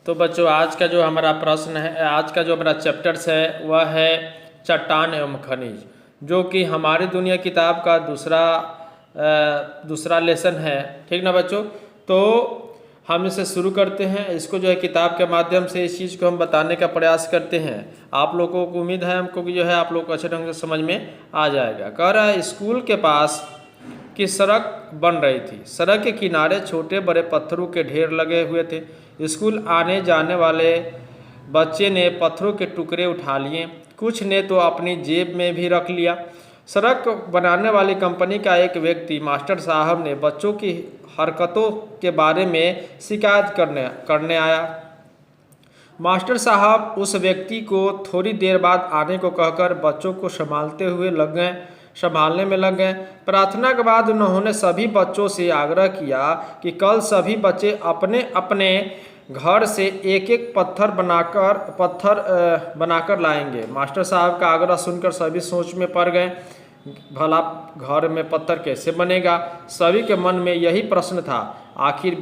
तो बच्चों आज का जो हमारा प्रश्न है, आज का जो हमारा चैप्टर्स है वह है चट्टान एवं खनिज, जो कि हमारी दुनिया किताब का दूसरा लेसन है। ठीक ना बच्चों। तो हम इसे शुरू करते हैं। इसको जो है किताब के माध्यम से इस चीज़ को हम बताने का प्रयास करते हैं। आप लोगों को उम्मीद है हमको कि जो है आप लोग को अच्छे ढंग से समझ में आ जाएगा। कह रहा है स्कूल के पास की सड़क बन रही थी। सड़क के किनारे छोटे बड़े पत्थरों के ढेर लगे हुए थे। स्कूल आने जाने वाले बच्चे ने पत्थरों के टुकड़े उठा लिए, कुछ ने तो अपनी जेब में भी रख लिया। सड़क बनाने वाली कंपनी का एक व्यक्ति मास्टर साहब ने बच्चों की हरकतों के बारे में शिकायत करने आया। मास्टर साहब उस व्यक्ति को थोड़ी देर बाद आने को कहकर बच्चों को संभालने में लग गए। प्रार्थना के बाद उन्होंने सभी बच्चों से आग्रह किया कि कल सभी बच्चे अपने अपने घर से एक एक पत्थर बनाकर लाएंगे। मास्टर साहब का आग्रह सुनकर सभी सोच में पड़ गए, भला घर में पत्थर कैसे बनेगा। सभी के मन में यही प्रश्न था। आखिर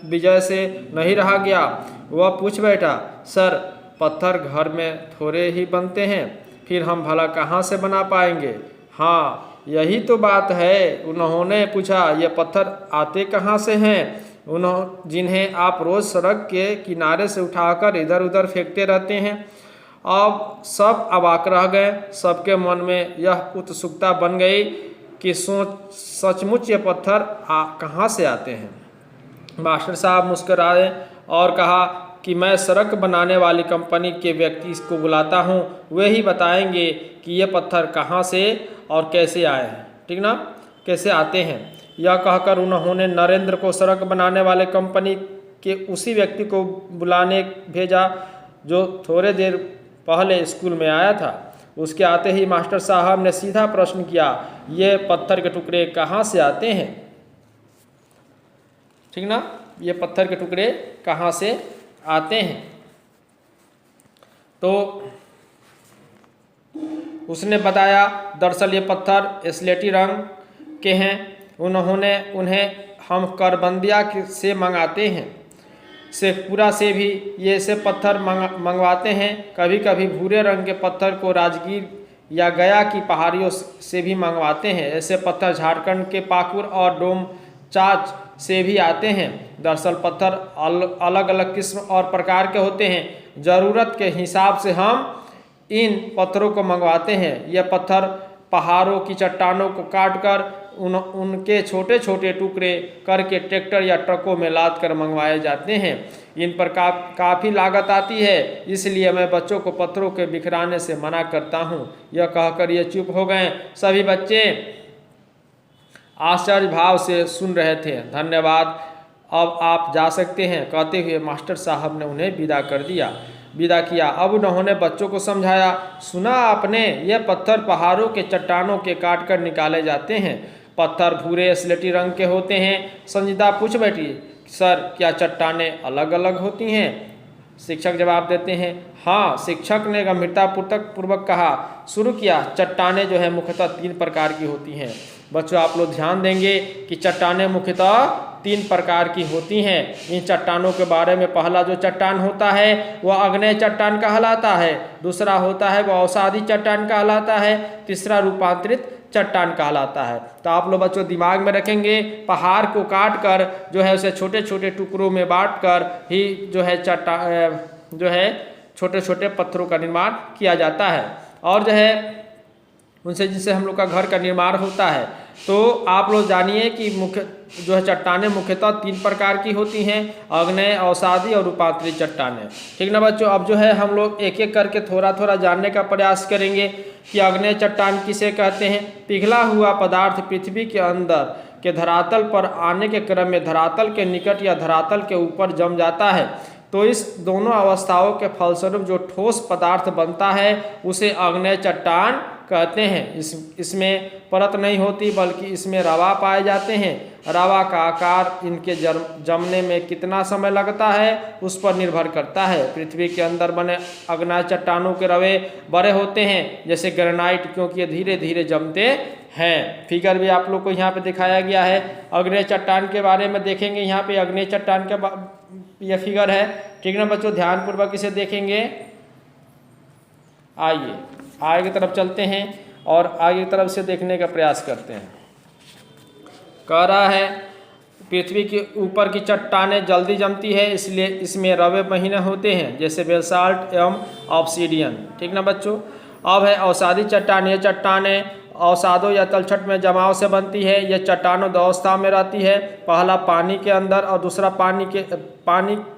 विजय से नहीं रहा गया। वह पूछ बैठा, सर पत्थर घर में थोड़े ही बनते हैं, फिर हम भला कहाँ से बना पाएंगे। हाँ यही तो बात है। उन्होंने पूछा, ये पत्थर आते कहाँ से हैं जिन्हें आप रोज़ सड़क के किनारे से उठाकर इधर उधर फेंकते रहते हैं। अब सब अवाक रह गए। सबके मन में यह उत्सुकता बन गई कि सचमुच ये पत्थर कहाँ से आते हैं। मास्टर साहब मुस्कुराए और कहा कि मैं सड़क बनाने वाली कंपनी के व्यक्ति को बुलाता हूँ, वे ही बताएंगे कि ये पत्थर कहाँ से और कैसे आए हैं। ठीक ना, कैसे आते हैं। यह कहकर उन्होंने नरेंद्र को सड़क बनाने वाले कंपनी के उसी व्यक्ति को बुलाने भेजा जो थोड़े देर पहले स्कूल में आया था। उसके आते ही मास्टर साहब ने सीधा प्रश्न किया, ये पत्थर के टुकड़े कहाँ से आते हैं। ठीक ना, ये पत्थर के टुकड़े कहाँ से आते हैं। तो उसने बताया, दरअसल ये पत्थर स्लेटी रंग के हैं। उन्हें हम करबंदिया से मंगाते हैं। शेखपुरा से भी ये से पत्थर मंगवाते हैं। कभी कभी भूरे रंग के पत्थर को राजगीर या गया की पहाड़ियों से भी मंगवाते हैं। ऐसे पत्थर झारखंड के पाकुर और डोमचांच से भी आते हैं। दरअसल पत्थर अलग अलग किस्म और प्रकार के होते हैं। ज़रूरत के हिसाब से हम इन पत्थरों को मंगवाते हैं। यह पत्थर पहाड़ों की चट्टानों को काटकर उनके छोटे छोटे टुकड़े करके ट्रैक्टर या ट्रकों में लाद कर मंगवाए जाते हैं। इन पर काफ़ी लागत आती है, इसलिए मैं बच्चों को पत्थरों के बिखराने से मना करता हूँ। यह कहकर ये चुप हो गए। सभी बच्चे आश्चर्य भाव से सुन रहे थे। धन्यवाद, अब आप जा सकते हैं, कहते हुए मास्टर साहब ने उन्हें विदा किया। अब उन्होंने बच्चों को समझाया, सुना आपने, ये पत्थर पहाड़ों के चट्टानों के काट कर निकाले जाते हैं। पत्थर भूरे स्लेटी रंग के होते हैं। संजीदा पूछ बैठी, सर क्या चट्टानें अलग अलग होती हैं। शिक्षक जवाब देते हैं, हाँ। शिक्षक ने गंभीरतापूर्वक कहा, शुरू किया। चट्टानें जो है मुख्यतः 3 प्रकार की होती हैं। बच्चों आप लोग ध्यान देंगे कि चट्टानें मुख्यतः 3 प्रकार की होती हैं। इन चट्टानों के बारे में पहला जो चट्टान होता है वह आग्नेय चट्टान कहलाता है। दूसरा होता है वह अवसादी चट्टान कहलाता है। तीसरा रूपांतरित चट्टान कहलाता है। तो आप लोग बच्चों दिमाग में रखेंगे, पहाड़ को काट कर जो है उसे छोटे छोटे टुकड़ों में बांट कर ही जो है छोटे छोटे पत्थरों का निर्माण किया जाता है। और जो है उनसे जिससे हम लोग का घर का निर्माण होता है। तो आप लोग जानिए कि चट्टानें मुख्यतः 3 प्रकार की होती हैं, आग्नेय, अवसादी और रूपांतरित चट्टानें। ठीक ना बच्चों। अब जो है हम लोग एक एक करके थोड़ा थोड़ा जानने का प्रयास करेंगे कि आग्नेय चट्टान किसे कहते हैं। पिघला हुआ पदार्थ पृथ्वी के अंदर के धरातल पर आने के क्रम में धरातल के निकट या धरातल के ऊपर जम जाता है। तो इस दोनों अवस्थाओं के फलस्वरूप जो ठोस पदार्थ बनता है उसे आग्नेय चट्टान कहते हैं। इसमें परत नहीं होती बल्कि इसमें रवा पाए जाते हैं। रवा का आकार इनके जमने में कितना समय लगता है उस पर निर्भर करता है। पृथ्वी के अंदर बने आग्नेय चट्टानों के रवे बड़े होते हैं जैसे ग्रेनाइट, क्योंकि ये धीरे धीरे जमते हैं। फिगर भी आप लोग को यहाँ पे दिखाया गया है। अग्नेय चट्टान के बारे में देखेंगे, यहाँ पे अग्नेय चट्टान का यह फिगर है, ठीक ना बच्चों, ध्यानपूर्वक इसे देखेंगे। आइए आगे की तरफ चलते हैं और आगे की तरफ से देखने का प्रयास करते हैं। कह रहा है पृथ्वी के ऊपर की चट्टानें जल्दी जमती है, इसलिए इसमें रवे महीने होते हैं, जैसे बेलसाल्ट एवं ऑब्सीडियन, ठीक ना बच्चों। अब है अवसादी चट्टान। ये चट्टानें अवसादों या तलछट में जमाव से बनती है। यह चट्टानों दो अवस्था में रहती है, पहला पानी के अंदर और दूसरा पानी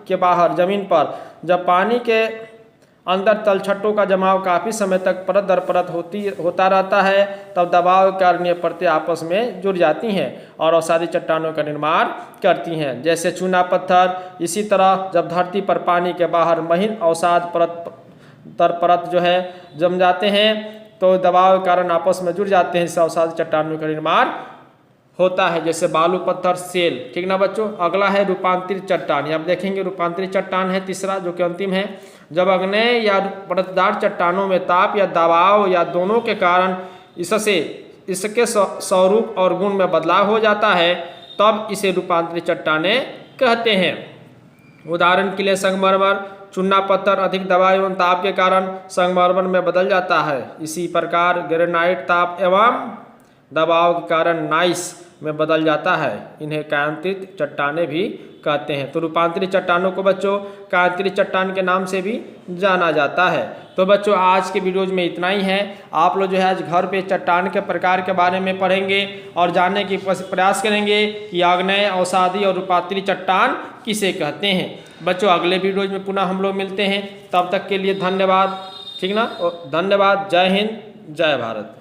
के बाहर जमीन पर। जब पानी के अंदर तलछटों का जमाव काफ़ी समय तक परत दर परत होता रहता है, तब दबाव के कारण ये परतें आपस में जुड़ जाती हैं और अवसादी चट्टानों का निर्माण करती हैं, जैसे चूना पत्थर। इसी तरह जब धरती पर पानी के बाहर महीन अवसाद परत दर परत जो है जम जाते हैं, तो दबाव के कारण आपस में जुड़ जाते हैं, इससे अवसादी चट्टानों का निर्माण होता है, जैसे बालू पत्थर सेल, ठीक ना बच्चों। अगला है रूपांतरित चट्टान। आप देखेंगे रूपांतरित चट्टान है तीसरा, जो कि अंतिम है। जब अग्नेय या परतदार चट्टानों में ताप या दबाव या दोनों के कारण इसके स्वरूप और गुण में बदलाव हो जाता है, तब इसे रूपांतरित चट्टानें कहते हैं। उदाहरण के लिए संगमरमर, चूना पत्थर अधिक दबाव एवं ताप के कारण संगमरमर में बदल जाता है। इसी प्रकार ग्रेनाइट ताप एवं दबाव के कारण नाइस में बदल जाता है। इन्हें कायांतरित चट्टानें भी कहते हैं। तो रूपांतरित चट्टानों को बच्चों कायांतरित चट्टान के नाम से भी जाना जाता है। तो बच्चों आज के वीडियोज में इतना ही है। आप लोग जो है आज घर पे चट्टान के प्रकार के बारे में पढ़ेंगे और जानने की प्रयास करेंगे कि आग्नेय, अवसादी और रूपांतरित चट्टान किसे कहते हैं। बच्चों अगले वीडियोज में पुनः हम लोग मिलते हैं, तब तक के लिए धन्यवाद, ठीक ना। धन्यवाद। जय हिंद, जय भारत।